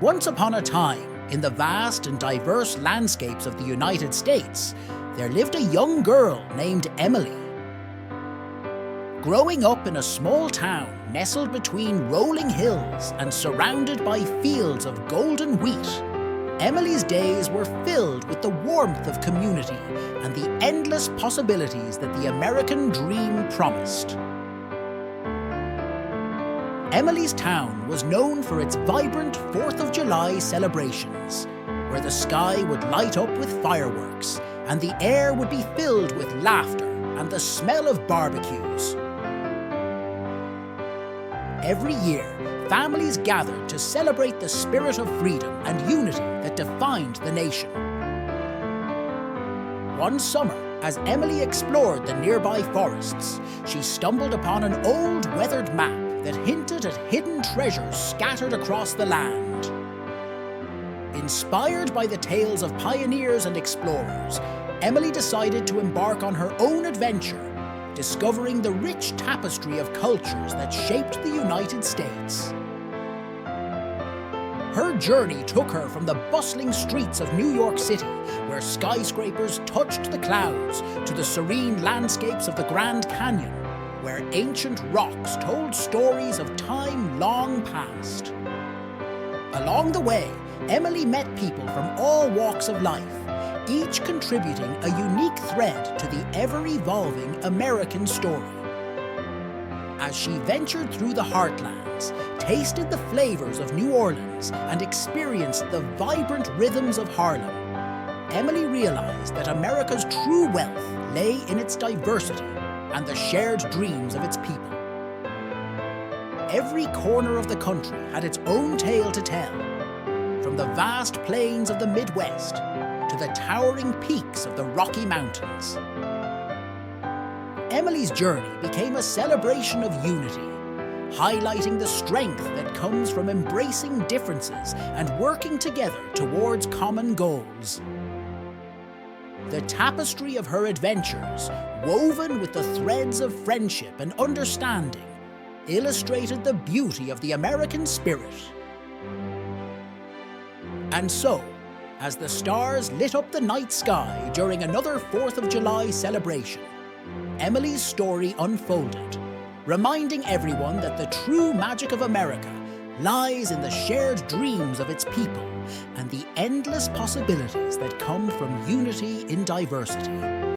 Once upon a time, in the vast and diverse landscapes of the United States, there lived a young girl named Emily. Growing up in a small town nestled between rolling hills and surrounded by fields of golden wheat, Emily's days were filled with the warmth of community and the endless possibilities that the American dream promised. Emily's town was known for its vibrant 4th of July celebrations, where the sky would light up with fireworks and the air would be filled with laughter and the smell of barbecues. Every year, families gathered to celebrate the spirit of freedom and unity that defined the nation. One summer, as Emily explored the nearby forests, she stumbled upon an old weathered map that hinted at hidden treasures scattered across the land. Inspired by the tales of pioneers and explorers, Emily decided to embark on her own adventure, discovering the rich tapestry of cultures that shaped the United States. Her journey took her from the bustling streets of New York City, where skyscrapers touched the clouds, to the serene landscapes of the Grand Canyon, where ancient rocks told stories of time long past. Along the way, Emily met people from all walks of life, each contributing a unique thread to the ever-evolving American story. As she ventured through the heartlands, tasted the flavors of New Orleans, and experienced the vibrant rhythms of Harlem, Emily realized that America's true wealth lay in its diversity and the shared dreams of its people. Every corner of the country had its own tale to tell, from the vast plains of the Midwest to the towering peaks of the Rocky Mountains. Emily's journey became a celebration of unity, highlighting the strength that comes from embracing differences and working together towards common goals. The tapestry of her adventures, woven with the threads of friendship and understanding, illustrated the beauty of the American spirit. And so, as the stars lit up the night sky during another 4th of July celebration, Emily's story unfolded, reminding everyone that the true magic of America lies in the shared dreams of its people and the endless possibilities that come from unity in diversity.